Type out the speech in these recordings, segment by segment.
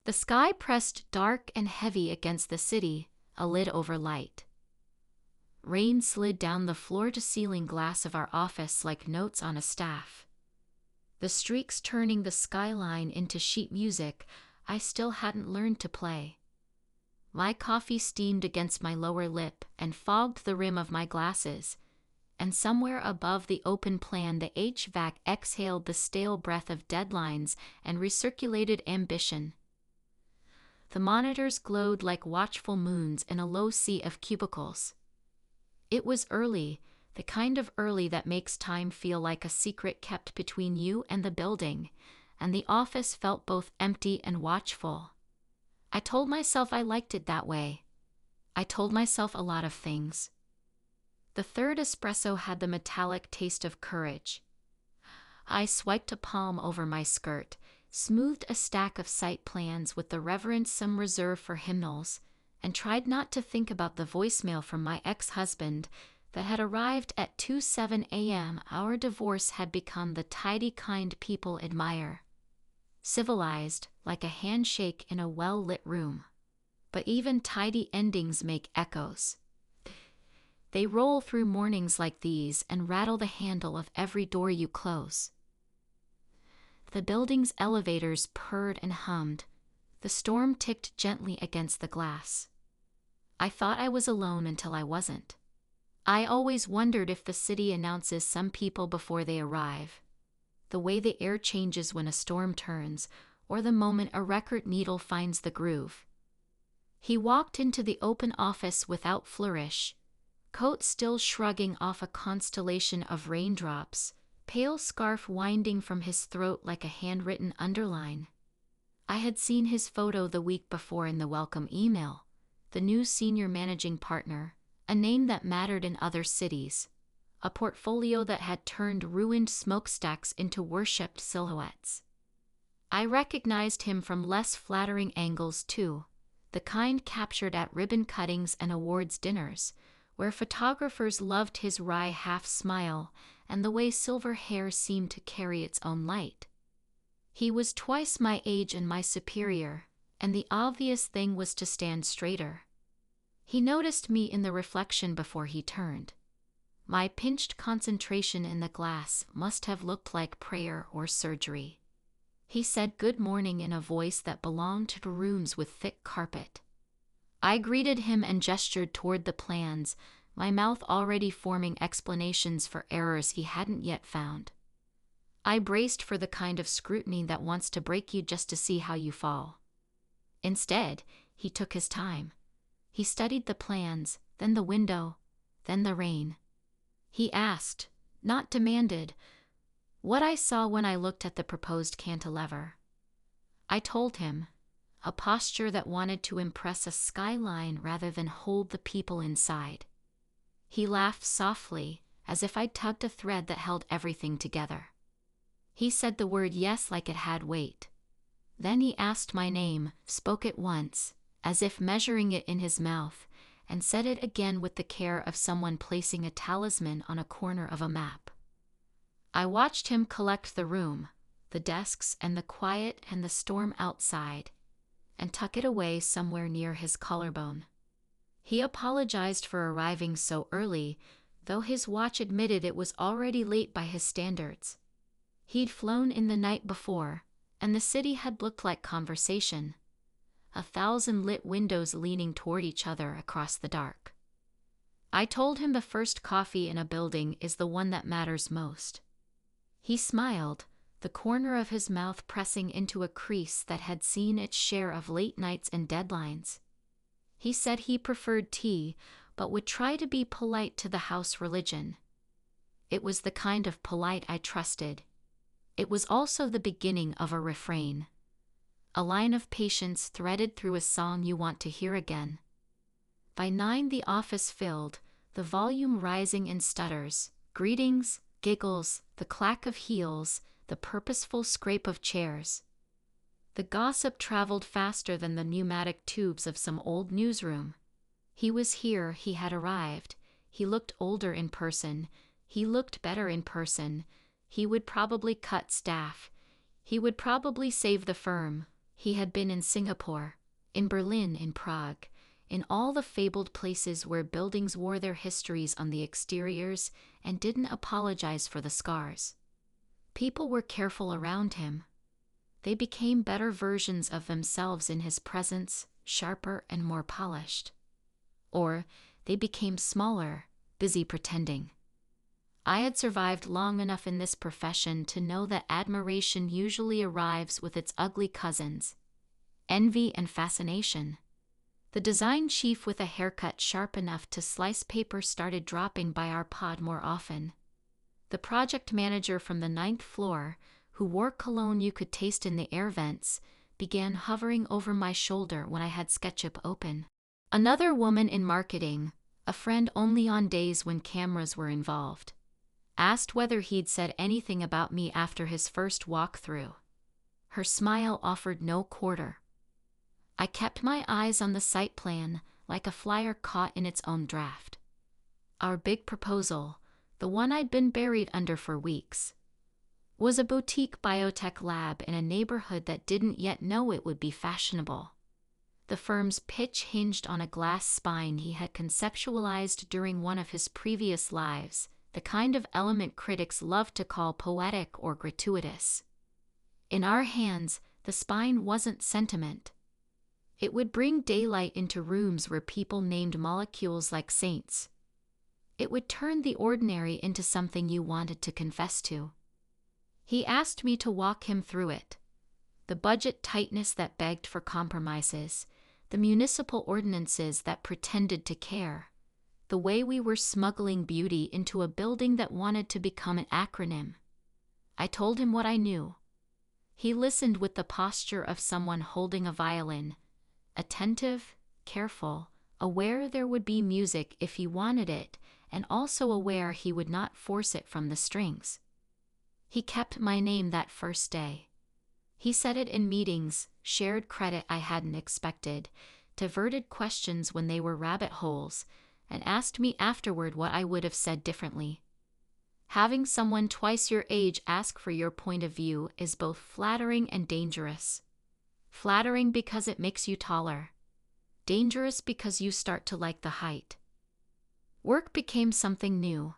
The sky pressed dark and heavy against the city, a lid over light. Rain slid down the floor-to-ceiling glass of our office like notes on a staff. The streaks turning the skyline into sheet music I still hadn't learned to play. My coffee steamed against my lower lip and fogged the rim of my glasses, and somewhere above the open plan the HVAC exhaled the stale breath of deadlines and recirculated ambition. The monitors glowed like watchful moons in a low sea of cubicles. It was early, the kind of early that makes time feel like a secret kept between you and the building, and the office felt both empty and watchful. I told myself I liked it that way. I told myself a lot of things. The third espresso had the metallic taste of courage. I swiped a palm over my skirt, smoothed a stack of site plans with the reverence-some reserve for hymnals, and tried not to think about the voicemail from my ex-husband that had arrived at 2:07 a.m. Our divorce had become the tidy kind people admire. Civilized, like a handshake in a well-lit room. But even tidy endings make echoes. They roll through mornings like these and rattle the handle of every door you close. The building's elevators purred and hummed. The storm ticked gently against the glass. I thought I was alone until I wasn't. I always wondered if the city announces some people before they arrive. The way the air changes when a storm turns, or the moment a record needle finds the groove. He walked into the open office without flourish, coat still shrugging off a constellation of raindrops, pale scarf winding from his throat like a handwritten underline. I had seen his photo the week before in the welcome email, the new senior managing partner, a name that mattered in other cities, a portfolio that had turned ruined smokestacks into worshipped silhouettes. I recognized him from less flattering angles too, the kind captured at ribbon cuttings and awards dinners, where photographers loved his wry half-smile and the way silver hair seemed to carry its own light. He was twice my age and my superior, and the obvious thing was to stand straighter. He noticed me in the reflection before he turned. My pinched concentration in the glass must have looked like prayer or surgery. He said good morning in a voice that belonged to rooms with thick carpet. I greeted him and gestured toward the plans, my mouth already forming explanations for errors he hadn't yet found. I braced for the kind of scrutiny that wants to break you just to see how you fall. Instead, he took his time. He studied the plans, then the window, then the rain. He asked, not demanded, what I saw when I looked at the proposed cantilever. I told him, a posture that wanted to impress a skyline rather than hold the people inside. He laughed softly, as if I'd tugged a thread that held everything together. He said the word yes like it had weight. Then he asked my name, spoke it once, as if measuring it in his mouth, and said it again with the care of someone placing a talisman on a corner of a map. I watched him collect the room, the desks and the quiet and the storm outside, and tuck it away somewhere near his collarbone. He apologized for arriving so early, though his watch admitted it was already late by his standards. He'd flown in the night before, and the city had looked like conversation. 1,000 lit windows leaning toward each other across the dark. I told him the first coffee in a building is the one that matters most. He smiled, the corner of his mouth pressing into a crease that had seen its share of late nights and deadlines. He said he preferred tea, but would try to be polite to the house religion. It was the kind of polite I trusted. It was also the beginning of a refrain. A line of patience threaded through a song you want to hear again. By 9 the office filled, the volume rising in stutters, greetings, giggles, the clack of heels, the purposeful scrape of chairs. The gossip traveled faster than the pneumatic tubes of some old newsroom. He was here, he had arrived, he looked older in person, he looked better in person, he would probably cut staff, he would probably save the firm, He had been in Singapore, in Berlin, in Prague, in all the fabled places where buildings wore their histories on the exteriors and didn't apologize for the scars. People were careful around him. They became better versions of themselves in his presence, sharper and more polished. Or they became smaller, busy pretending. I had survived long enough in this profession to know that admiration usually arrives with its ugly cousins, envy and fascination. The design chief with a haircut sharp enough to slice paper started dropping by our pod more often. The project manager from the 9th floor, who wore cologne you could taste in the air vents, began hovering over my shoulder when I had SketchUp open. Another woman in marketing, a friend only on days when cameras were involved, asked whether he'd said anything about me after his first walkthrough. Her smile offered no quarter. I kept my eyes on the site plan, like a flyer caught in its own draft. Our big proposal, the one I'd been buried under for weeks, was a boutique biotech lab in a neighborhood that didn't yet know it would be fashionable. The firm's pitch hinged on a glass spine he had conceptualized during one of his previous lives, the kind of element critics love to call poetic or gratuitous. In our hands, the spine wasn't sentiment. It would bring daylight into rooms where people named molecules like saints. It would turn the ordinary into something you wanted to confess to. He asked me to walk him through it. The budget tightness that begged for compromises, the municipal ordinances that pretended to care, the way we were smuggling beauty into a building that wanted to become an acronym. I told him what I knew. He listened with the posture of someone holding a violin, attentive, careful, aware there would be music if he wanted it, and also aware he would not force it from the strings. He kept my name that first day. He said it in meetings, shared credit I hadn't expected, diverted questions when they were rabbit holes, and asked me afterward what I would have said differently. Having someone twice your age ask for your point of view is both flattering and dangerous. Flattering because it makes you taller. Dangerous because you start to like the height. Work became something new.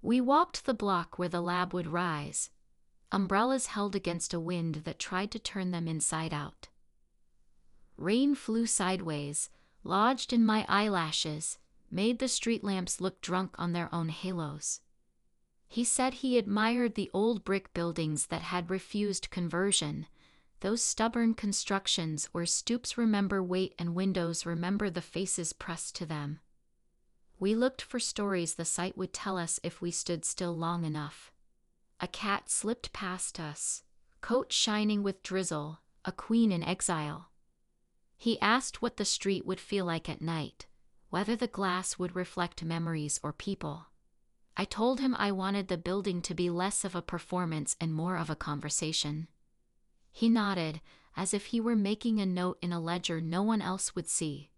We walked the block where the lab would rise, umbrellas held against a wind that tried to turn them inside out. Rain flew sideways, lodged in my eyelashes, made the street lamps look drunk on their own halos. He said he admired the old brick buildings that had refused conversion, those stubborn constructions where stoops remember weight and windows remember the faces pressed to them. We looked for stories the site would tell us if we stood still long enough. A cat slipped past us, coat shining with drizzle, a queen in exile. He asked what the street would feel like at night, whether the glass would reflect memories or people. I told him I wanted the building to be less of a performance and more of a conversation. He nodded, as if he were making a note in a ledger no one else would see.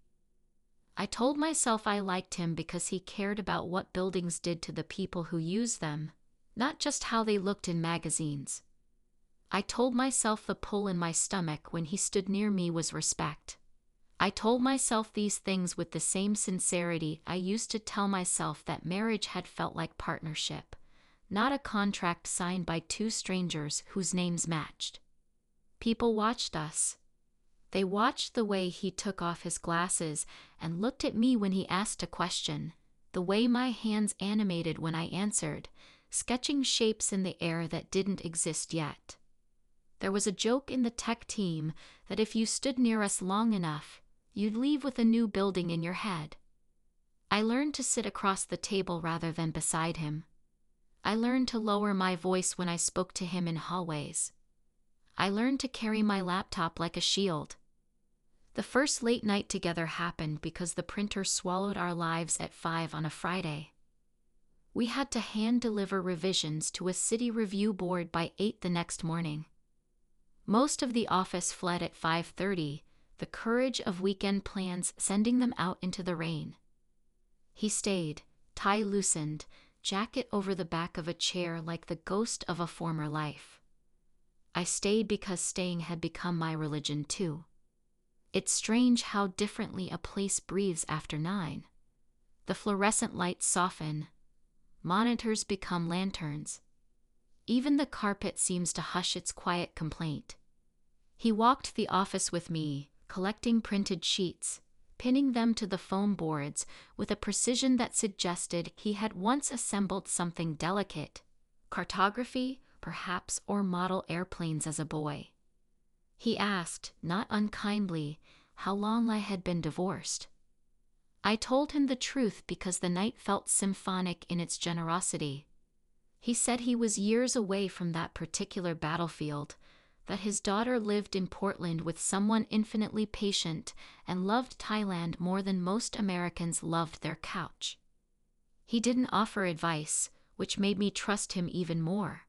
I told myself I liked him because he cared about what buildings did to the people who used them, not just how they looked in magazines. I told myself the pull in my stomach when he stood near me was respect. I told myself these things with the same sincerity I used to tell myself that marriage had felt like partnership, not a contract signed by two strangers whose names matched. People watched us. They watched the way he took off his glasses and looked at me when he asked a question, the way my hands animated when I answered, sketching shapes in the air that didn't exist yet. There was a joke in the tech team that if you stood near us long enough, you'd leave with a new building in your head. I learned to sit across the table rather than beside him. I learned to lower my voice when I spoke to him in hallways. I learned to carry my laptop like a shield. The first late night together happened because the printer swallowed our lives at 5 on a Friday. We had to hand-deliver revisions to a city review board by 8 the next morning. Most of the office fled at 5:30, the courage of weekend plans sending them out into the rain. He stayed, tie loosened, jacket over the back of a chair like the ghost of a former life. I stayed because staying had become my religion too. It's strange how differently a place breathes after 9. The fluorescent lights soften, monitors become lanterns. Even the carpet seems to hush its quiet complaint. He walked the office with me, collecting printed sheets, pinning them to the foam boards with a precision that suggested he had once assembled something delicate, cartography, perhaps, or model airplanes as a boy. He asked, not unkindly, how long I had been divorced. I told him the truth because the night felt symphonic in its generosity. He said he was years away from that particular battlefield, that his daughter lived in Portland with someone infinitely patient and loved Thailand more than most Americans loved their couch. He didn't offer advice, which made me trust him even more.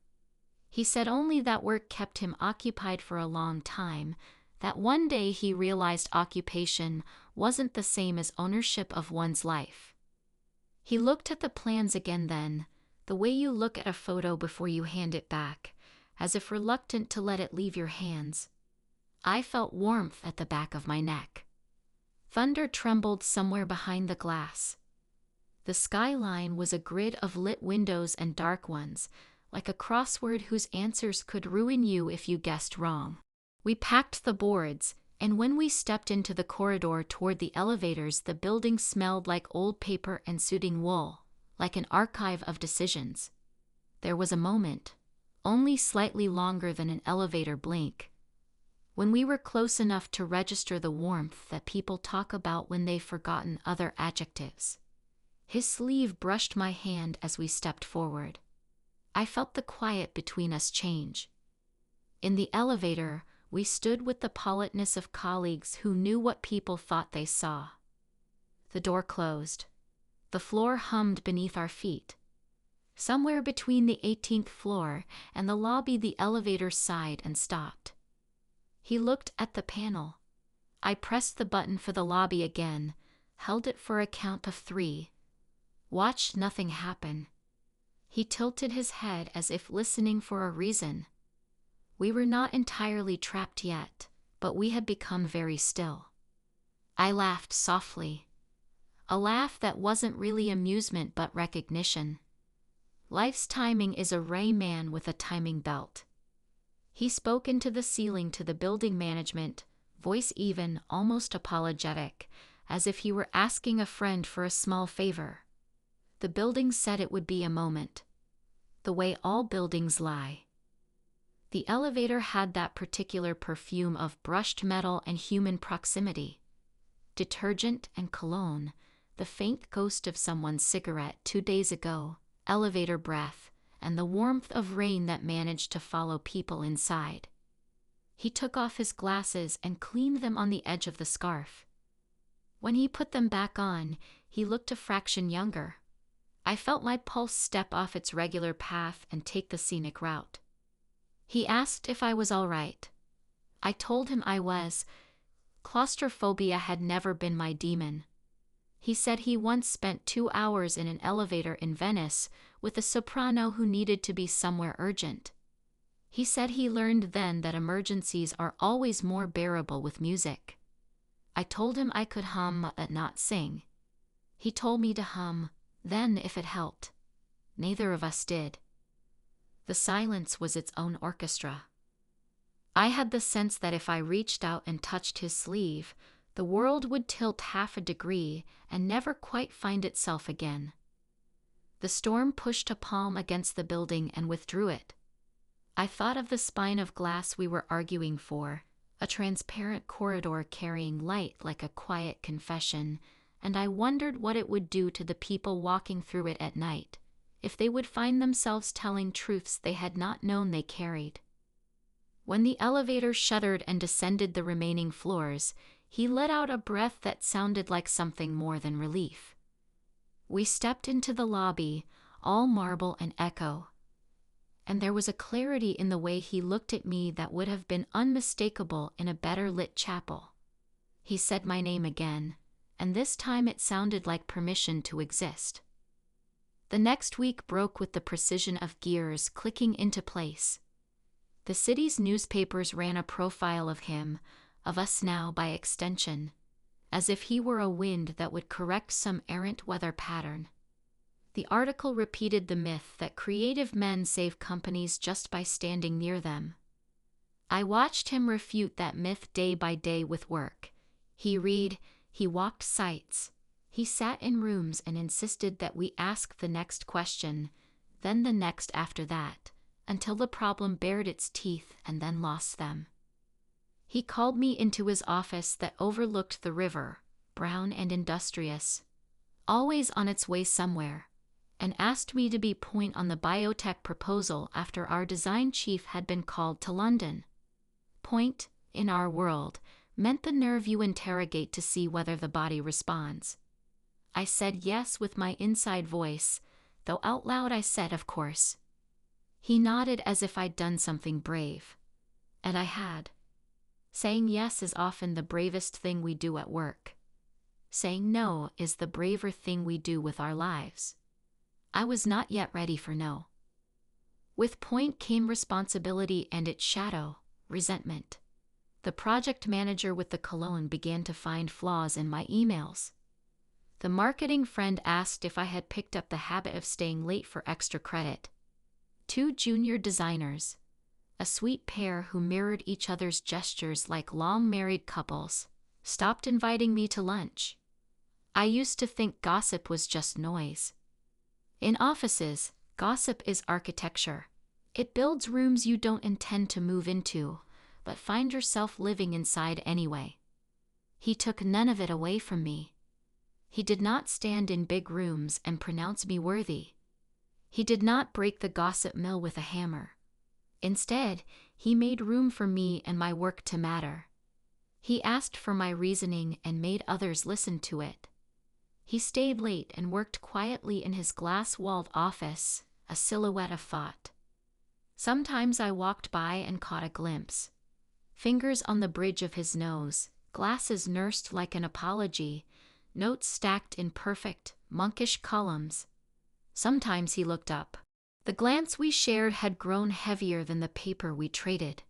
He said only that work kept him occupied for a long time, that one day he realized occupation wasn't the same as ownership of one's life. He looked at the plans again then, the way you look at a photo before you hand it back, as if reluctant to let it leave your hands. I felt warmth at the back of my neck. Thunder trembled somewhere behind the glass. The skyline was a grid of lit windows and dark ones, like a crossword whose answers could ruin you if you guessed wrong. We packed the boards, and when we stepped into the corridor toward the elevators, the building smelled like old paper and suiting wool, like an archive of decisions. There was a moment, only slightly longer than an elevator blink, when we were close enough to register the warmth that people talk about when they've forgotten other adjectives. His sleeve brushed my hand as we stepped forward. I felt the quiet between us change. In the elevator, we stood with the politeness of colleagues who knew what people thought they saw. The door closed. The floor hummed beneath our feet. Somewhere between the 18th floor and the lobby, the elevator sighed and stopped. He looked at the panel. I pressed the button for the lobby again, held it for a count of 3. Watched nothing happen. He tilted his head as if listening for a reason. We were not entirely trapped yet, but we had become very still. I laughed softly. A laugh that wasn't really amusement but recognition. Life's timing is a Rayman with a timing belt. He spoke into the ceiling to the building management, voice even, almost apologetic, as if he were asking a friend for a small favor. The building said it would be a moment. The way all buildings lie. The elevator had that particular perfume of brushed metal and human proximity. Detergent and cologne, the faint ghost of someone's cigarette 2 days ago, elevator breath, and the warmth of rain that managed to follow people inside. He took off his glasses and cleaned them on the edge of the scarf. When he put them back on, he looked a fraction younger. I felt my pulse step off its regular path and take the scenic route. He asked if I was all right. I told him I was. Claustrophobia had never been my demon. He said he once spent 2 hours in an elevator in Venice with a soprano who needed to be somewhere urgent. He said he learned then that emergencies are always more bearable with music. I told him I could hum but not sing. He told me to hum, then if it helped. Neither of us did. The silence was its own orchestra. I had the sense that if I reached out and touched his sleeve, the world would tilt half a degree and never quite find itself again. The storm pushed a palm against the building and withdrew it. I thought of the spine of glass we were arguing for, a transparent corridor carrying light like a quiet confession, and I wondered what it would do to the people walking through it at night, if they would find themselves telling truths they had not known they carried. When the elevator shuddered and descended the remaining floors, he let out a breath that sounded like something more than relief. We stepped into the lobby, all marble and echo, and there was a clarity in the way he looked at me that would have been unmistakable in a better lit chapel. He said my name again, and this time it sounded like permission to exist. The next week broke with the precision of gears clicking into place. The city's newspapers ran a profile of him, of us now by extension, as if he were a wind that would correct some errant weather pattern. The article repeated the myth that creative men save companies just by standing near them. I watched him refute that myth day by day with work. He read, he walked sites, he sat in rooms and insisted that we ask the next question, then the next after that, until the problem bared its teeth and then lost them. He called me into his office that overlooked the river, brown and industrious, always on its way somewhere, and asked me to be point on the biotech proposal after our design chief had been called to London. Point, in our world, meant the nerve you interrogate to see whether the body responds. I said yes with my inside voice, though out loud I said of course. He nodded as if I'd done something brave. And I had. Saying yes is often the bravest thing we do at work. Saying no is the braver thing we do with our lives. I was not yet ready for no. With point came responsibility and its shadow, resentment. The project manager with the cologne began to find flaws in my emails. The marketing friend asked if I had picked up the habit of staying late for extra credit. 2 junior designers, a sweet pair who mirrored each other's gestures like long-married couples, stopped inviting me to lunch. I used to think gossip was just noise. In offices, gossip is architecture. It builds rooms you don't intend to move into, but find yourself living inside anyway. He took none of it away from me. He did not stand in big rooms and pronounce me worthy. He did not break the gossip mill with a hammer. Instead, he made room for me and my work to matter. He asked for my reasoning and made others listen to it. He stayed late and worked quietly in his glass-walled office, a silhouette of thought. Sometimes I walked by and caught a glimpse. Fingers on the bridge of his nose, glasses nursed like an apology, notes stacked in perfect, monkish columns. Sometimes he looked up. The glance we shared had grown heavier than the paper we traded.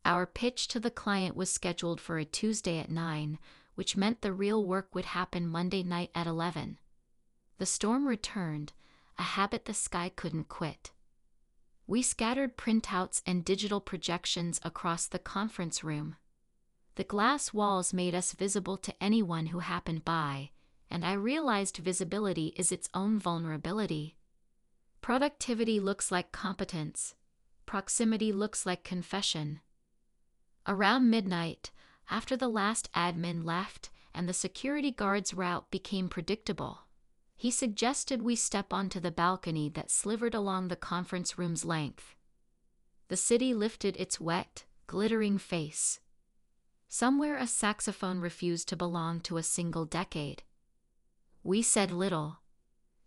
Our pitch to the client was scheduled for a Tuesday at 9, which meant the real work would happen Monday night at 11. The storm returned, a habit the sky couldn't quit. We scattered printouts and digital projections across the conference room. The glass walls made us visible to anyone who happened by, and I realized visibility is its own vulnerability. Productivity looks like competence. Proximity looks like confession. Around midnight, after the last admin left and the security guard's route became predictable, he suggested we step onto the balcony that slivered along the conference room's length. The city lifted its wet, glittering face. Somewhere a saxophone refused to belong to a single decade. We said little.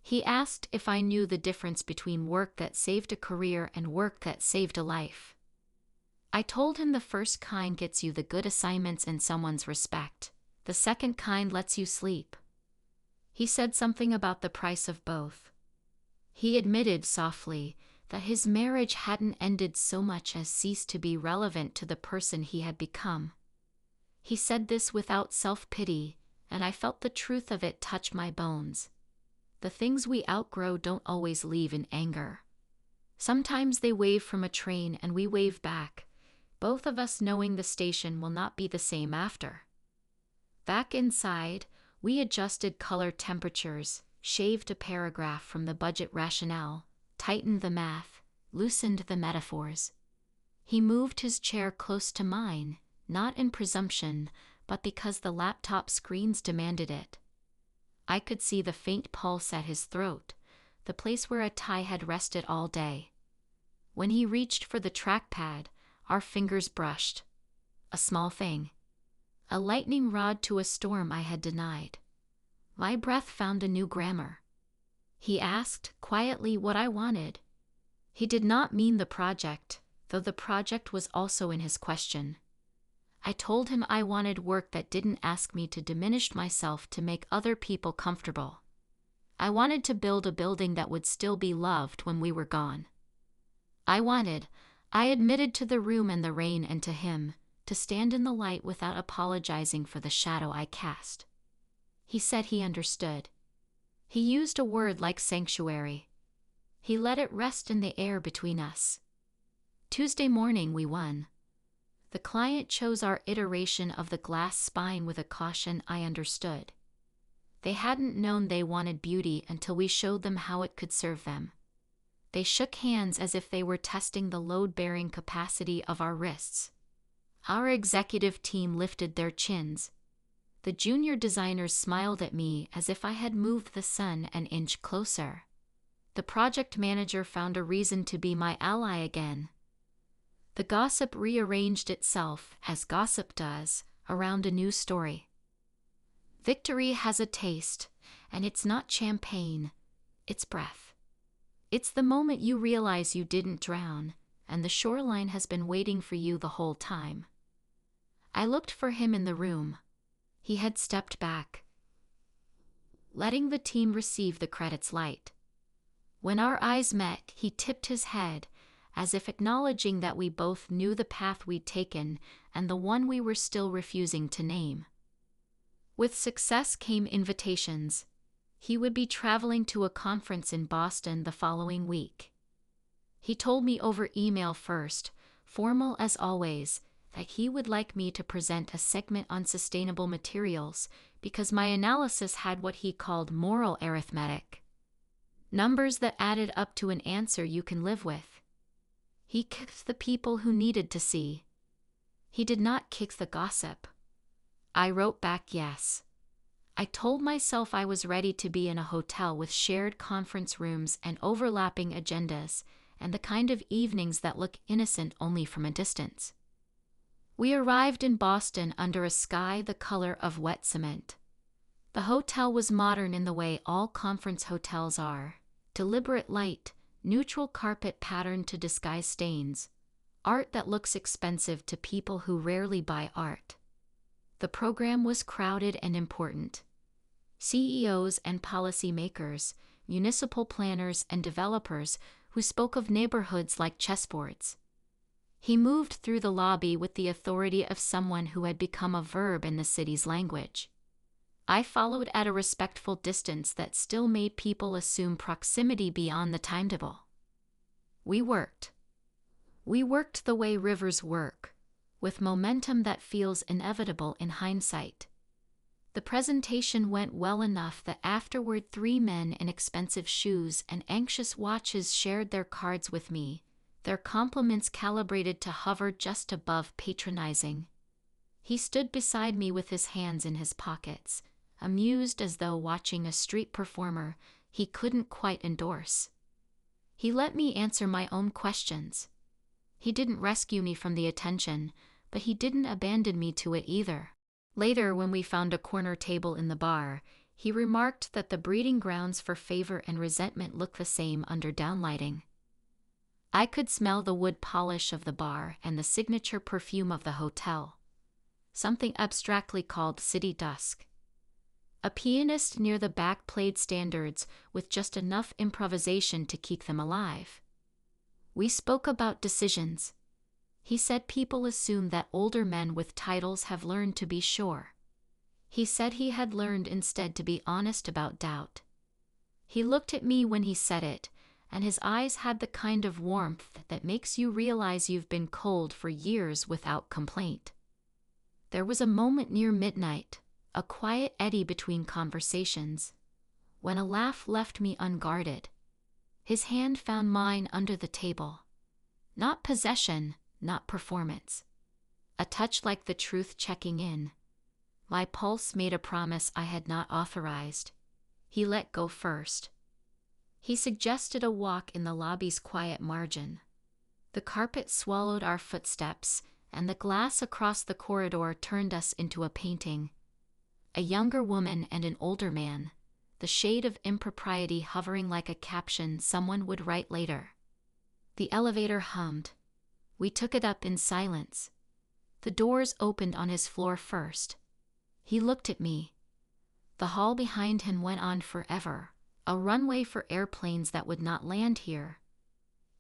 He asked if I knew the difference between work that saved a career and work that saved a life. I told him the first kind gets you the good assignments and someone's respect. The second kind lets you sleep. He said something about the price of both. He admitted softly that his marriage hadn't ended so much as ceased to be relevant to the person he had become. He said this without self-pity, and I felt the truth of it touch my bones. The things we outgrow don't always leave in anger. Sometimes they wave from a train and we wave back, both of us knowing the station will not be the same after. Back inside, we adjusted color temperatures, shaved a paragraph from the budget rationale, tightened the math, loosened the metaphors. He moved his chair close to mine, not in presumption, but because the laptop screens demanded it. I could see the faint pulse at his throat, the place where a tie had rested all day. When he reached for the trackpad, our fingers brushed. A small thing. A lightning rod to a storm I had denied. My breath found a new grammar. He asked quietly what I wanted. He did not mean the project, though the project was also in his question. I told him I wanted work that didn't ask me to diminish myself to make other people comfortable. I wanted to build a building that would still be loved when we were gone. I wanted I admitted to the room and the rain and to him, to stand in the light without apologizing for the shadow I cast. He said he understood. He used a word like sanctuary. He let it rest in the air between us. Tuesday morning we won. The client chose our iteration of the glass spine with a caution I understood. They hadn't known they wanted beauty until we showed them how it could serve them. They shook hands as if they were testing the load-bearing capacity of our wrists. Our executive team lifted their chins. The junior designers smiled at me as if I had moved the sun an inch closer. The project manager found a reason to be my ally again. The gossip rearranged itself, as gossip does, around a new story. Victory has a taste, and it's not champagne, it's breath. It's the moment you realize you didn't drown, and the shoreline has been waiting for you the whole time. I looked for him in the room. He had stepped back, letting the team receive the credits light. When our eyes met, he tipped his head, as if acknowledging that we both knew the path we'd taken and the one we were still refusing to name. With success came invitations. He would be traveling to a conference in Boston the following week. He told me over email first, formal as always, that he would like me to present a segment on sustainable materials because my analysis had what he called moral arithmetic. Numbers that added up to an answer you can live with. He kicked the people who needed to see. He did not kick the gossip. I wrote back yes. I told myself I was ready to be in a hotel with shared conference rooms and overlapping agendas, and the kind of evenings that look innocent only from a distance. We arrived in Boston under a sky the color of wet cement. The hotel was modern in the way all conference hotels are. Deliberate light, neutral carpet patterned to disguise stains. Art that looks expensive to people who rarely buy art. The program was crowded and important. CEOs and policymakers, municipal planners and developers who spoke of neighborhoods like chessboards. He moved through the lobby with the authority of someone who had become a verb in the city's language. I followed at a respectful distance that still made people assume proximity beyond the timetable. We worked. We worked the way rivers work, with momentum that feels inevitable in hindsight. The presentation went well enough that afterward 3 men in expensive shoes and anxious watches shared their cards with me, their compliments calibrated to hover just above patronizing. He stood beside me with his hands in his pockets, amused as though watching a street performer he couldn't quite endorse. He let me answer my own questions. He didn't rescue me from the attention, but he didn't abandon me to it either. Later, when we found a corner table in the bar, he remarked that the breeding grounds for favor and resentment look the same under downlighting. I could smell the wood polish of the bar and the signature perfume of the hotel, something abstractly called city dusk. A pianist near the back played standards with just enough improvisation to keep them alive. We spoke about decisions. He said people assume that older men with titles have learned to be sure. He said he had learned instead to be honest about doubt. He looked at me when he said it, and his eyes had the kind of warmth that makes you realize you've been cold for years without complaint. There was a moment near midnight, a quiet eddy between conversations, when a laugh left me unguarded. His hand found mine under the table. Not possession, not performance. A touch like the truth checking in. My pulse made a promise I had not authorized. He let go first. He suggested a walk in the lobby's quiet margin. The carpet swallowed our footsteps, and the glass across the corridor turned us into a painting. A younger woman and an older man, the shade of impropriety hovering like a caption someone would write later. The elevator hummed. We took it up in silence. The doors opened on his floor first. He looked at me. The hall behind him went on forever, a runway for airplanes that would not land here.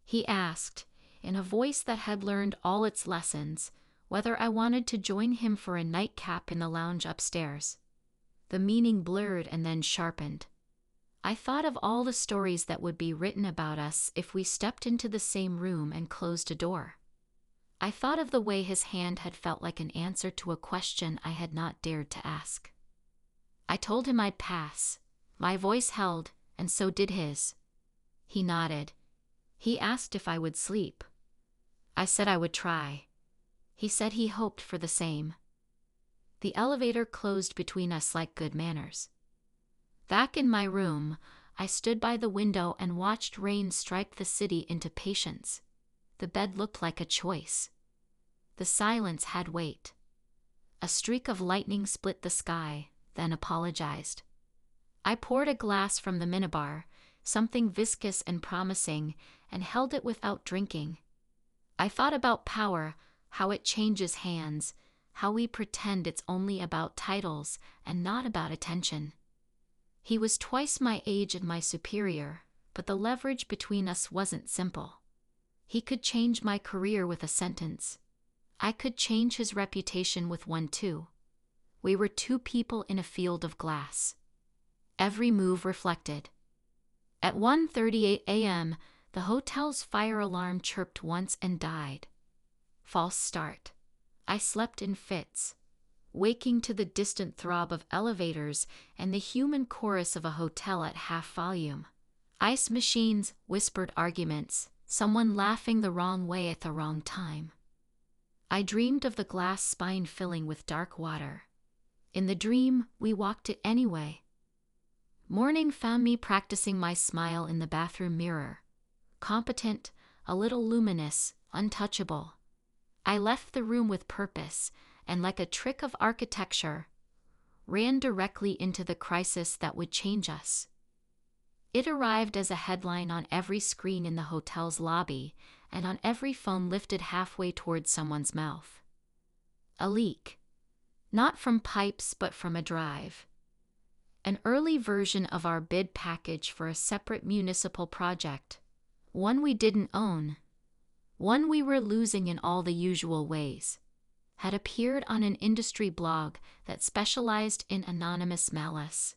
He asked, in a voice that had learned all its lessons, whether I wanted to join him for a nightcap in the lounge upstairs. The meaning blurred and then sharpened. I thought of all the stories that would be written about us if we stepped into the same room and closed a door. I thought of the way his hand had felt like an answer to a question I had not dared to ask. I told him I'd pass. My voice held, and so did his. He nodded. He asked if I would sleep. I said I would try. He said he hoped for the same. The elevator closed between us like good manners. Back in my room, I stood by the window and watched rain strike the city into patience. The bed looked like a choice. The silence had weight. A streak of lightning split the sky, then apologized. I poured a glass from the minibar, something viscous and promising, and held it without drinking. I thought about power, how it changes hands, how we pretend it's only about titles and not about attention. He was twice my age and my superior, but the leverage between us wasn't simple. He could change my career with a sentence. I could change his reputation with one too. We were two people in a field of glass. Every move reflected. At 1:38 a.m., the hotel's fire alarm chirped once and died. False start. I slept in fits, waking to the distant throb of elevators and the human chorus of a hotel at half volume. Ice machines, whispered arguments, someone laughing the wrong way at the wrong time. I dreamed of the glass spine filling with dark water. In the dream, we walked it anyway. Morning found me practicing my smile in the bathroom mirror. Competent, a little luminous, untouchable. I left the room with purpose, and like a trick of architecture, ran directly into the crisis that would change us. It arrived as a headline on every screen in the hotel's lobby, and on every phone lifted halfway towards someone's mouth. A leak. Not from pipes but from a drive. An early version of our bid package for a separate municipal project. One we didn't own. One we were losing in all the usual ways. Had appeared on an industry blog that specialized in anonymous malice.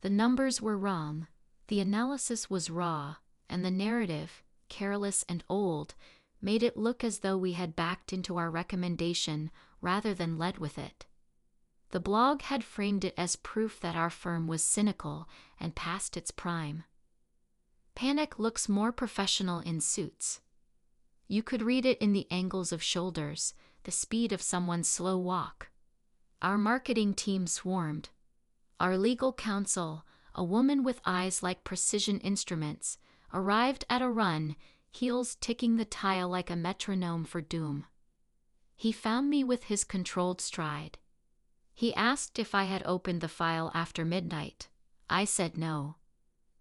The numbers were wrong, the analysis was raw, and the narrative, careless and old, made it look as though we had backed into our recommendation rather than led with it. The blog had framed it as proof that our firm was cynical and past its prime. Panic looks more professional in suits. You could read it in the angles of shoulders, the speed of someone's slow walk. Our marketing team swarmed. Our legal counsel, a woman with eyes like precision instruments, arrived at a run, heels ticking the tile like a metronome for doom. He found me with his controlled stride. He asked if I had opened the file after midnight. I said no.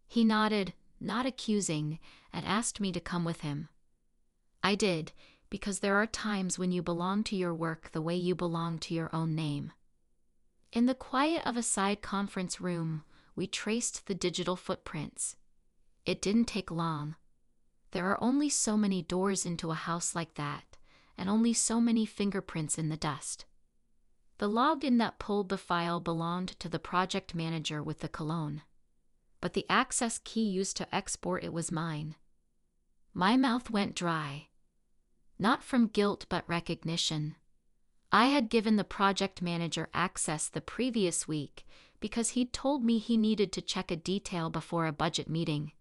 He nodded, not accusing, and asked me to come with him. I did, because there are times when you belong to your work the way you belong to your own name. In the quiet of a side conference room, we traced the digital footprints. It didn't take long. There are only so many doors into a house like that, and only so many fingerprints in the dust. The login that pulled the file belonged to the project manager with the cologne. But the access key used to export it was mine. My mouth went dry. Not from guilt but recognition. I had given the project manager access the previous week because he'd told me he needed to check a detail before a budget meeting.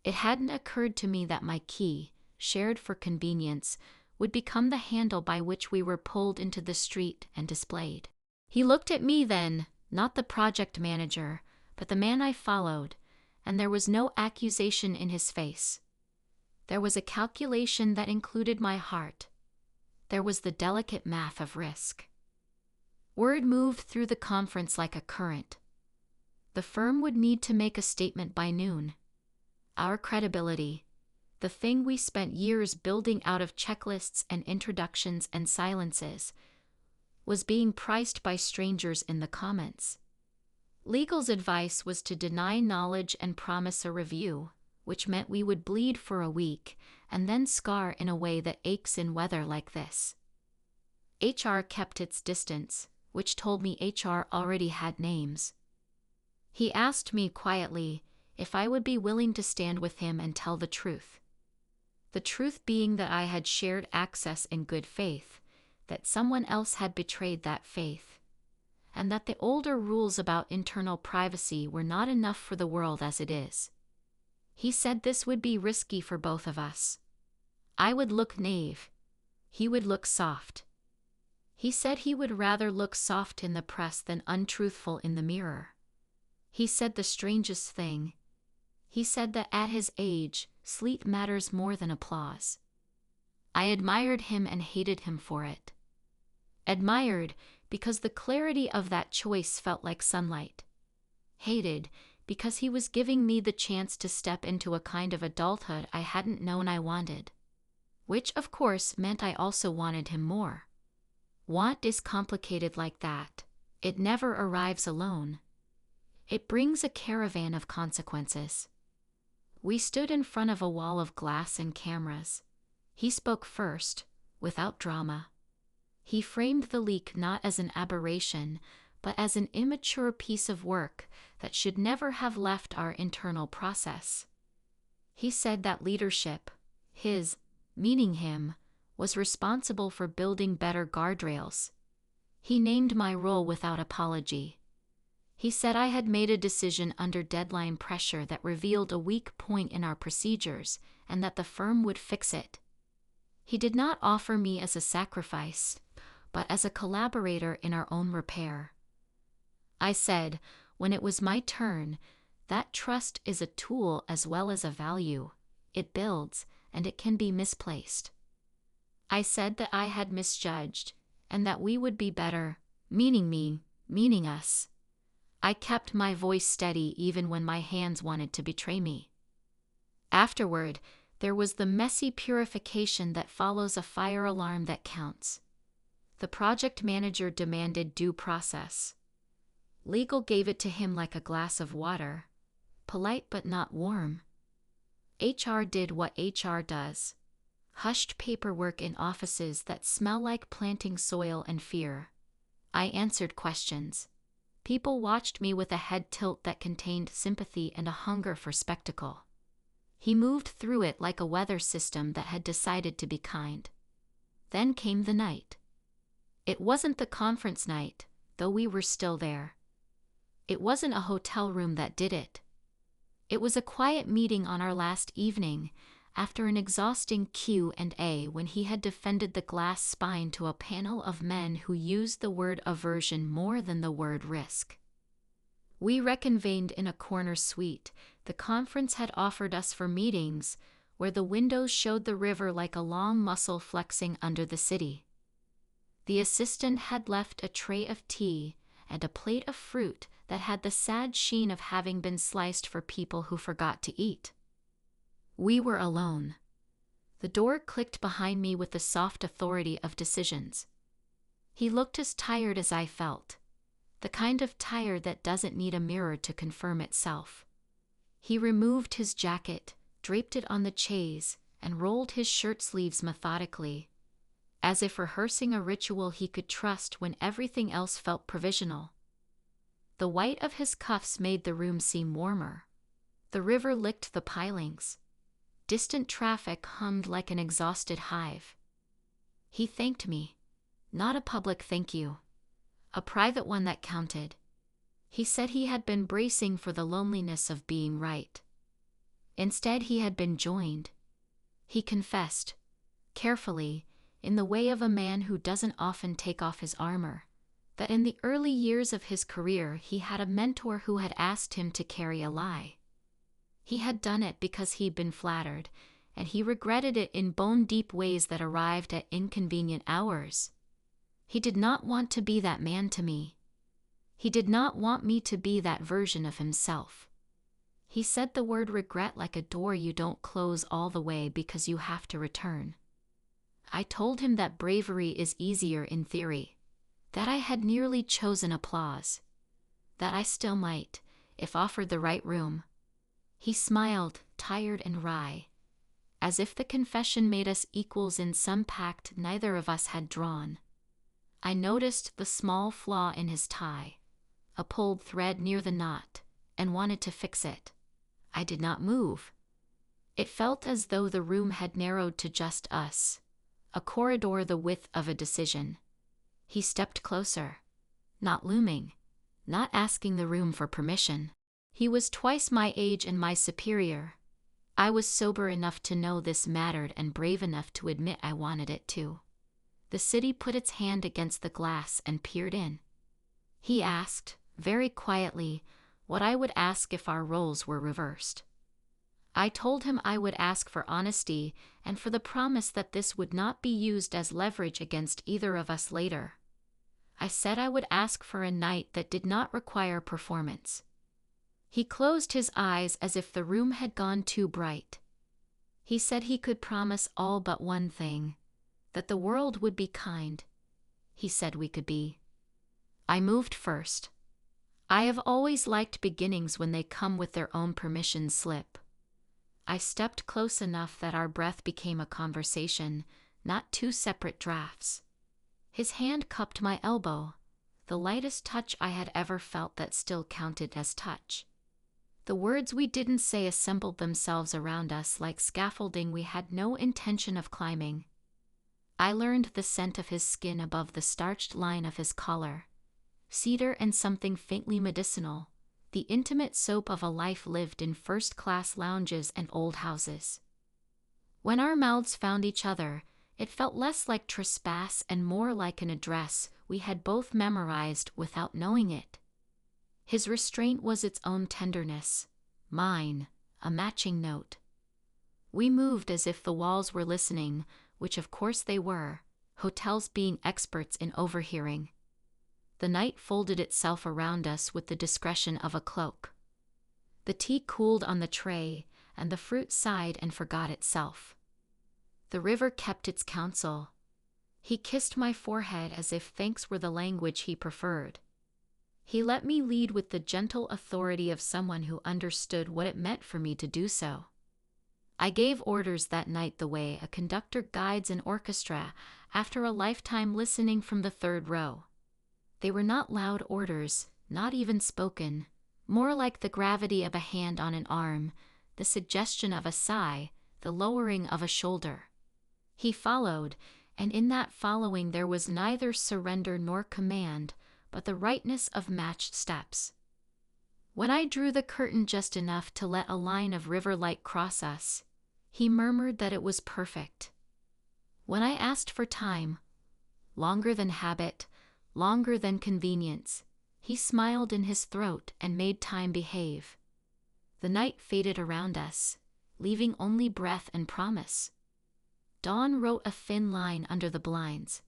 It hadn't occurred to me that my key, shared for convenience, would become the handle by which we were pulled into the street and displayed. He looked at me then, not the project manager, but the man I followed, and there was no accusation in his face. There was a calculation that included my heart. There was the delicate math of risk. Word moved through the conference like a current. The firm would need to make a statement by noon. Our credibility, the thing we spent years building out of checklists and introductions and silences, was being priced by strangers in the comments. Legal's advice was to deny knowledge and promise a review, which meant we would bleed for a week, and then scar in a way that aches in weather like this. HR kept its distance, which told me HR already had names. He asked me quietly if I would be willing to stand with him and tell the truth. The truth being that I had shared access in good faith, that someone else had betrayed that faith, and that the older rules about internal privacy were not enough for the world as it is. He said this would be risky for both of us. I would look naive. He would look soft. He said he would rather look soft in the press than untruthful in the mirror. He said the strangest thing. He said that at his age, sleep matters more than applause. I admired him and hated him for it. Admired because the clarity of that choice felt like sunlight. Hated because he was giving me the chance to step into a kind of adulthood I hadn't known I wanted. Which, of course, meant I also wanted him more. Want is complicated like that. It never arrives alone. It brings a caravan of consequences. We stood in front of a wall of glass and cameras. He spoke first, without drama. He framed the leak not as an aberration, but as an immature piece of work that should never have left our internal process. He said that leadership, his, meaning him, was responsible for building better guardrails. He named my role without apology. He said I had made a decision under deadline pressure that revealed a weak point in our procedures and that the firm would fix it. He did not offer me as a sacrifice, but as a collaborator in our own repair. I said, when it was my turn, that trust is a tool as well as a value. It builds, and it can be misplaced. I said that I had misjudged, and that we would be better, meaning me, meaning us. I kept my voice steady even when my hands wanted to betray me. Afterward, there was the messy purification that follows a fire alarm that counts. The project manager demanded due process. Legal gave it to him like a glass of water, polite but not warm. HR did what HR does. Hushed paperwork in offices that smell like planting soil and fear. I answered questions. People watched me with a head tilt that contained sympathy and a hunger for spectacle. He moved through it like a weather system that had decided to be kind. Then came the night. It wasn't the conference night, though we were still there. It wasn't a hotel room that did it. It was a quiet meeting on our last evening, after an exhausting Q&A when he had defended the glass spine to a panel of men who used the word aversion more than the word risk. We reconvened in a corner suite the conference had offered us for meetings, where the windows showed the river like a long muscle flexing under the city. The assistant had left a tray of tea and a plate of fruit that had the sad sheen of having been sliced for people who forgot to eat. We were alone. The door clicked behind me with the soft authority of decisions. He looked as tired as I felt, the kind of tired that doesn't need a mirror to confirm itself. He removed his jacket, draped it on the chaise, and rolled his shirt sleeves methodically, as if rehearsing a ritual he could trust when everything else felt provisional. The white of his cuffs made the room seem warmer. The river licked the pilings. Distant traffic hummed like an exhausted hive. He thanked me. Not a public thank you. A private one that counted. He said he had been bracing for the loneliness of being right. Instead, he had been joined. He confessed, carefully, in the way of a man who doesn't often take off his armor, that in the early years of his career he had a mentor who had asked him to carry a lie. He had done it because he'd been flattered, and he regretted it in bone-deep ways that arrived at inconvenient hours. He did not want to be that man to me. He did not want me to be that version of himself. He said the word regret like a door you don't close all the way because you have to return. I told him that bravery is easier in theory, that I had nearly chosen applause, that I still might, if offered the right room. He smiled, tired and wry, as if the confession made us equals in some pact neither of us had drawn. I noticed the small flaw in his tie, a pulled thread near the knot, and wanted to fix it. I did not move. It felt as though the room had narrowed to just us, a corridor the width of a decision. He stepped closer, not looming, not asking the room for permission. He was twice my age and my superior. I was sober enough to know this mattered and brave enough to admit I wanted it too. The city put its hand against the glass and peered in. He asked, very quietly, what I would ask if our roles were reversed. I told him I would ask for honesty and for the promise that this would not be used as leverage against either of us later. I said I would ask for a night that did not require performance. He closed his eyes as if the room had gone too bright. He said he could promise all but one thing, that the world would be kind. He said we could be. I moved first. I have always liked beginnings when they come with their own permission slip. I stepped close enough that our breath became a conversation, not two separate drafts. His hand cupped my elbow, the lightest touch I had ever felt that still counted as touch. The words we didn't say assembled themselves around us like scaffolding we had no intention of climbing. I learned the scent of his skin above the starched line of his collar. Cedar and something faintly medicinal, the intimate soap of a life lived in first-class lounges and old houses. When our mouths found each other, it felt less like trespass and more like an address we had both memorized without knowing it. His restraint was its own tenderness, mine, a matching note. We moved as if the walls were listening, which of course they were, hotels being experts in overhearing. The night folded itself around us with the discretion of a cloak. The tea cooled on the tray, and the fruit sighed and forgot itself. The river kept its counsel. He kissed my forehead as if thanks were the language he preferred. He let me lead with the gentle authority of someone who understood what it meant for me to do so. I gave orders that night the way a conductor guides an orchestra after a lifetime listening from the third row. They were not loud orders, not even spoken, more like the gravity of a hand on an arm, the suggestion of a sigh, the lowering of a shoulder. He followed, and in that following there was neither surrender nor command, but the rightness of matched steps. When I drew the curtain just enough to let a line of river light cross us, he murmured that it was perfect. When I asked for time, longer than habit, longer than convenience, he smiled in his throat and made time behave. The night faded around us, leaving only breath and promise. Dawn wrote a thin line under the blinds.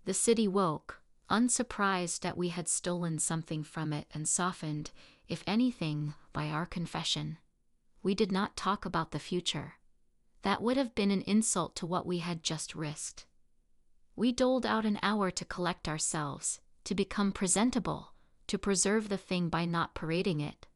The city woke, unsurprised that we had stolen something from it and softened, if anything, by our confession. We did not talk about the future. That would have been an insult to what we had just risked. We doled out an hour to collect ourselves, to become presentable, to preserve the thing by not parading it.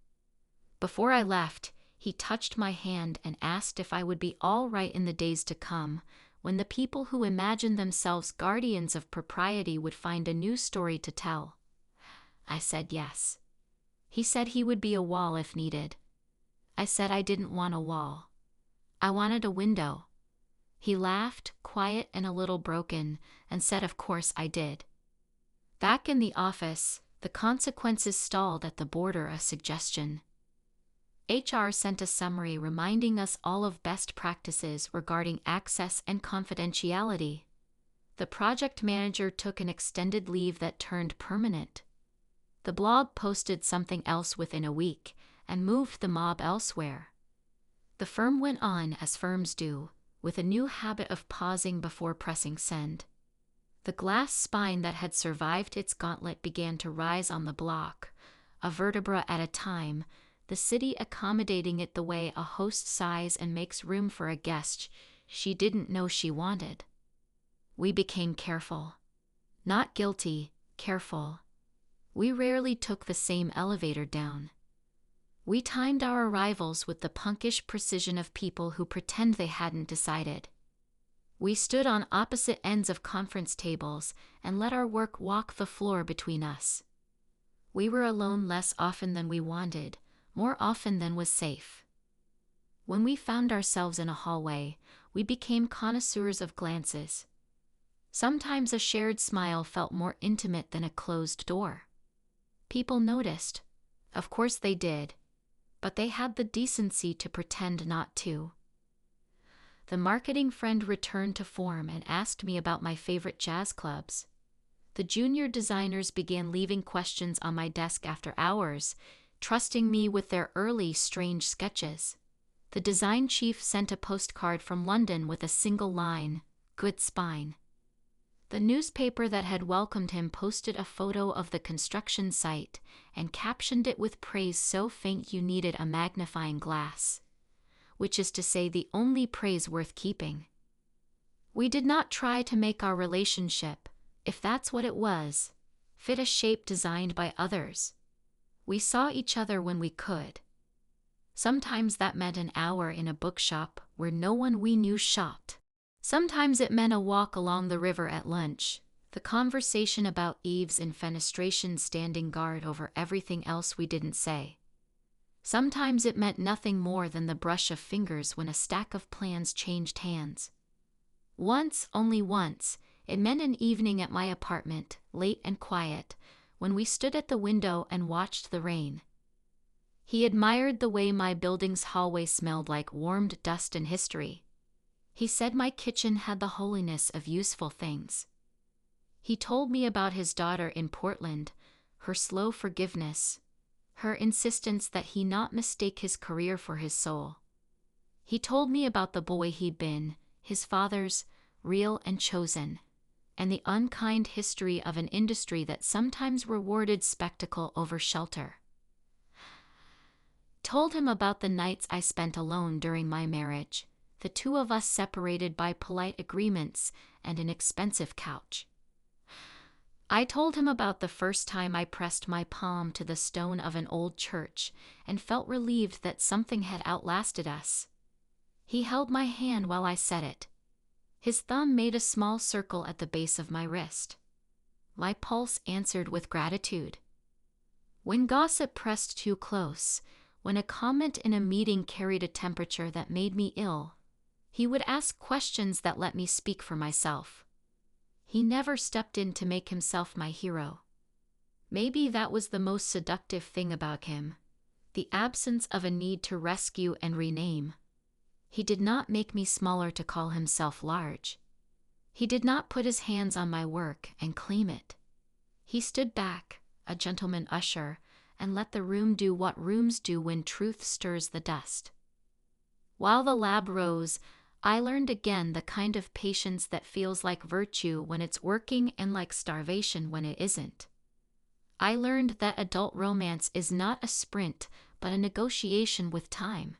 Before I left, he touched my hand and asked if I would be all right in the days to come, when the people who imagined themselves guardians of propriety would find a new story to tell. I said yes. He said he would be a wall if needed. I said I didn't want a wall. I wanted a window. He laughed, quiet and a little broken, and said of course I did. Back in the office, the consequences stalled at the border of suggestion. HR sent a summary reminding us all of best practices regarding access and confidentiality. The project manager took an extended leave that turned permanent. The blog posted something else within a week and moved the mob elsewhere. The firm went on as firms do, with a new habit of pausing before pressing send. The glass spine that had survived its gauntlet began to rise on the block, a vertebra at a time, the city accommodating it the way a host sighs and makes room for a guest she didn't know she wanted. We became careful. Not guilty, careful. We rarely took the same elevator down. We timed our arrivals with the punkish precision of people who pretend they hadn't decided. We stood on opposite ends of conference tables and let our work walk the floor between us. We were alone less often than we wanted, more often than was safe. When we found ourselves in a hallway, we became connoisseurs of glances. Sometimes a shared smile felt more intimate than a closed door. People noticed. Of course they did. But they had the decency to pretend not to. The marketing friend returned to form and asked me about my favorite jazz clubs. The junior designers began leaving questions on my desk after hours, trusting me with their early, strange sketches. The design chief sent a postcard from London with a single line, "Good spine." The newspaper that had welcomed him posted a photo of the construction site and captioned it with praise so faint you needed a magnifying glass, which is to say the only praise worth keeping. We did not try to make our relationship, if that's what it was, fit a shape designed by others. We saw each other when we could. Sometimes that meant an hour in a bookshop where no one we knew shopped. Sometimes it meant a walk along the river at lunch, the conversation about Eve's infenestration standing guard over everything else we didn't say. Sometimes it meant nothing more than the brush of fingers when a stack of plans changed hands. Once, only once, it meant an evening at my apartment, late and quiet, when we stood at the window and watched the rain. He admired the way my building's hallway smelled like warmed dust and history. He said my kitchen had the holiness of useful things. He told me about his daughter in Portland, her slow forgiveness, her insistence that he not mistake his career for his soul. He told me about the boy he'd been, his father's, real and chosen, and the unkind history of an industry that sometimes rewarded spectacle over shelter. Told him about the nights I spent alone during my marriage, the two of us separated by polite agreements and an expensive couch. I told him about the first time I pressed my palm to the stone of an old church and felt relieved that something had outlasted us. He held my hand while I said it. His thumb made a small circle at the base of my wrist. My pulse answered with gratitude. When gossip pressed too close, when a comment in a meeting carried a temperature that made me ill, he would ask questions that let me speak for myself. He never stepped in to make himself my hero. Maybe that was the most seductive thing about him, the absence of a need to rescue and rename. He did not make me smaller to call himself large. He did not put his hands on my work and claim it. He stood back, a gentleman usher, and let the room do what rooms do when truth stirs the dust. While the lab rose, I learned again the kind of patience that feels like virtue when it's working and like starvation when it isn't. I learned that adult romance is not a sprint, but a negotiation with time.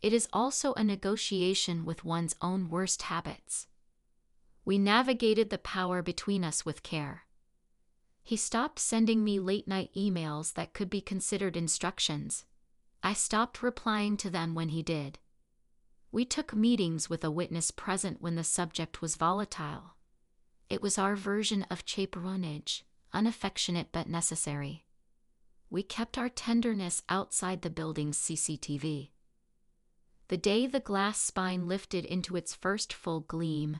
It is also a negotiation with one's own worst habits. We navigated the power between us with care. He stopped sending me late-night emails that could be considered instructions. I stopped replying to them when he did. We took meetings with a witness present when the subject was volatile. It was our version of chaperonage, unaffectionate but necessary. We kept our tenderness outside the building's CCTV. The day the glass spine lifted into its first full gleam,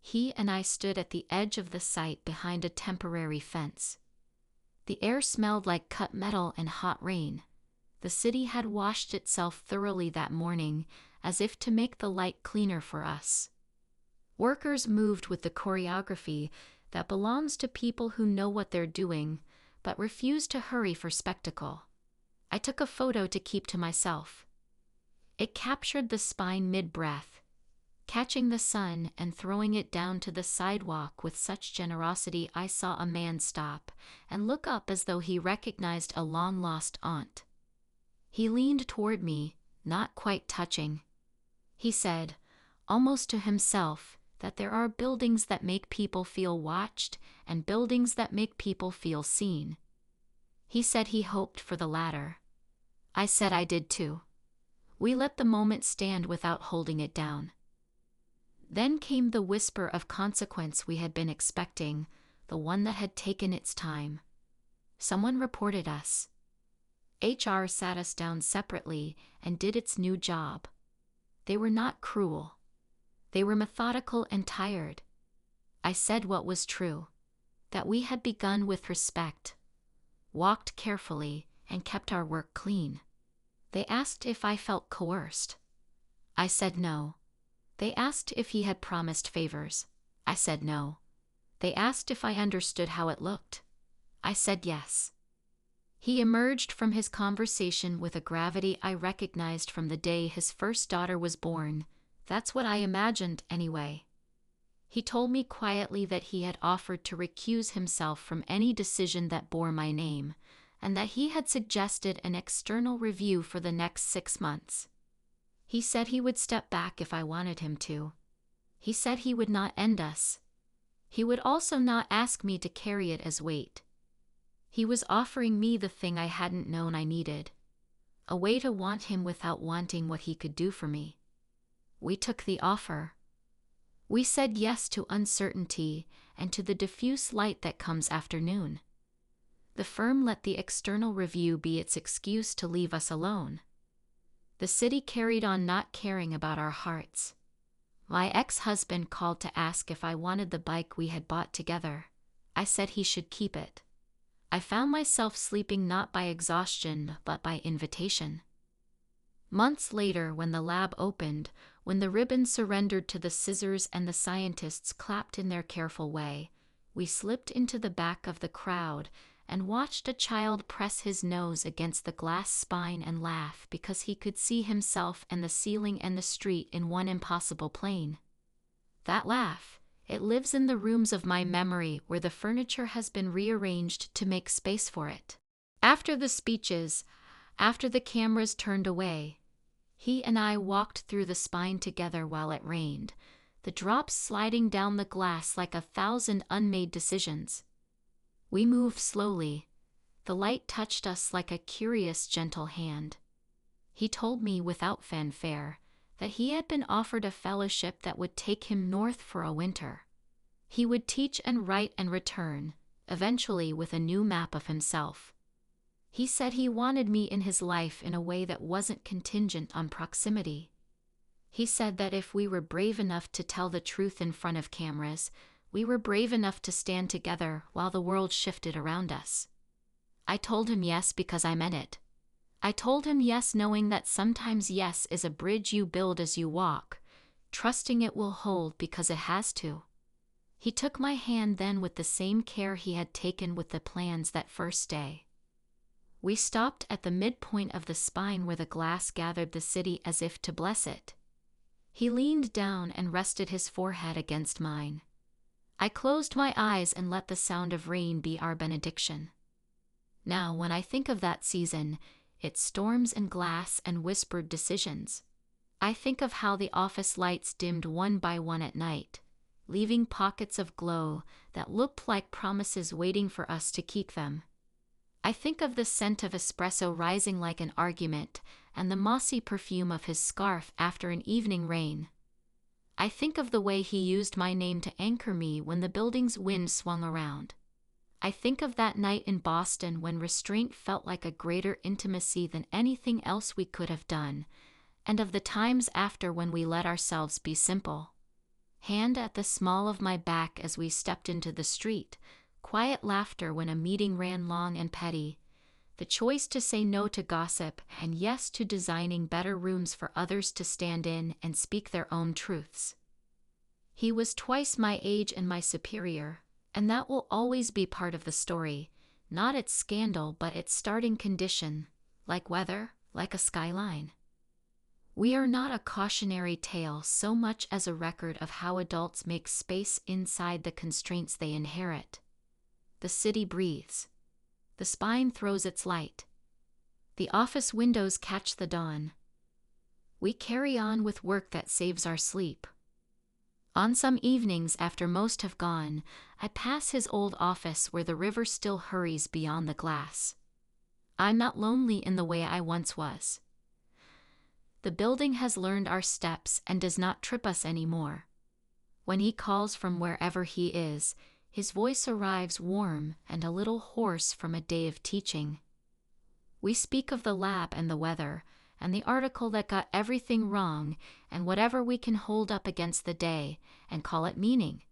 he and I stood at the edge of the site behind a temporary fence. The air smelled like cut metal and hot rain. The city had washed itself thoroughly that morning, as if to make the light cleaner for us. Workers moved with the choreography that belongs to people who know what they're doing, but refuse to hurry for spectacle. I took a photo to keep to myself. It captured the spine mid-breath, catching the sun and throwing it down to the sidewalk with such generosity I saw a man stop and look up as though he recognized a long-lost aunt. He leaned toward me, not quite touching. He said, almost to himself, that there are buildings that make people feel watched and buildings that make people feel seen. He said he hoped for the latter. I said I did too. We let the moment stand without holding it down. Then came the whisper of consequence we had been expecting, the one that had taken its time. Someone reported us. HR sat us down separately and did its new job. They were not cruel. They were methodical and tired. I said what was true, that we had begun with respect, walked carefully, and kept our work clean. They asked if I felt coerced. I said no. They asked if he had promised favors. I said no. They asked if I understood how it looked. I said yes. He emerged from his conversation with a gravity I recognized from the day his first daughter was born. That's what I imagined, anyway. He told me quietly that he had offered to recuse himself from any decision that bore my name, and that he had suggested an external review for the next 6 months. He said he would step back if I wanted him to. He said he would not end us. He would also not ask me to carry it as weight. He was offering me the thing I hadn't known I needed, a way to want him without wanting what he could do for me. We took the offer. We said yes to uncertainty and to the diffuse light that comes after noon. The firm let the external review be its excuse to leave us alone. The city carried on not caring about our hearts. My ex-husband called to ask if I wanted the bike we had bought together. I said he should keep it. I found myself sleeping not by exhaustion but by invitation. Months later, when the lab opened, when the ribbon surrendered to the scissors and the scientists clapped in their careful way, we slipped into the back of the crowd and watched a child press his nose against the glass spine and laugh because he could see himself and the ceiling and the street in one impossible plane. That laugh, it lives in the rooms of my memory where the furniture has been rearranged to make space for it. After the speeches, after the cameras turned away, he and I walked through the spine together while it rained, the drops sliding down the glass like 1,000 unmade decisions. We moved slowly. The light touched us like a curious, gentle hand. He told me without fanfare that he had been offered a fellowship that would take him north for a winter. He would teach and write and return, eventually with a new map of himself. He said he wanted me in his life in a way that wasn't contingent on proximity. He said that if we were brave enough to tell the truth in front of cameras, we were brave enough to stand together while the world shifted around us. I told him yes because I meant it. I told him yes knowing that sometimes yes is a bridge you build as you walk, trusting it will hold because it has to. He took my hand then with the same care he had taken with the plans that first day. We stopped at the midpoint of the spine where the glass gathered the city as if to bless it. He leaned down and rested his forehead against mine. I closed my eyes and let the sound of rain be our benediction. Now, when I think of that season, its storms and glass and whispered decisions, I think of how the office lights dimmed one by one at night, leaving pockets of glow that looked like promises waiting for us to keep them. I think of the scent of espresso rising like an argument and the mossy perfume of his scarf after an evening rain. I think of the way he used my name to anchor me when the building's wind swung around. I think of that night in Boston when restraint felt like a greater intimacy than anything else we could have done, and of the times after when we let ourselves be simple. Hand at the small of my back as we stepped into the street, quiet laughter when a meeting ran long and petty, the choice to say no to gossip and yes to designing better rooms for others to stand in and speak their own truths. He was twice my age and my superior, and that will always be part of the story, not its scandal but its starting condition, like weather, like a skyline. We are not a cautionary tale so much as a record of how adults make space inside the constraints they inherit. The city breathes. The spine throws its light. The office windows catch the dawn. We carry on with work that saves our sleep. On some evenings after most have gone, I pass his old office where the river still hurries beyond the glass. I'm not lonely in the way I once was. The building has learned our steps and does not trip us anymore. When he calls from wherever he is, his voice arrives warm and a little hoarse from a day of teaching. We speak of the lab and the weather, and the article that got everything wrong, and whatever we can hold up against the day, and call it meaning.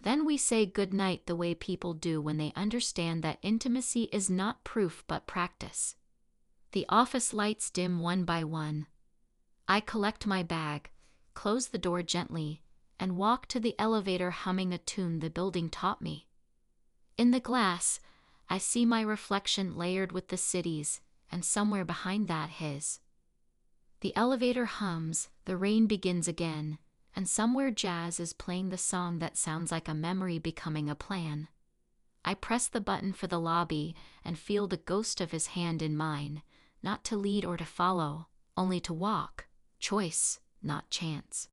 Then we say good night the way people do when they understand that intimacy is not proof but practice. The office lights dim one by one. I collect my bag, close the door gently, and walk to the elevator humming a tune the building taught me. In the glass, I see my reflection layered with the city's, and somewhere behind that his. The elevator hums, the rain begins again, and somewhere jazz is playing the song that sounds like a memory becoming a plan. I press the button for the lobby and feel the ghost of his hand in mine, not to lead or to follow, only to walk, choice, not chance.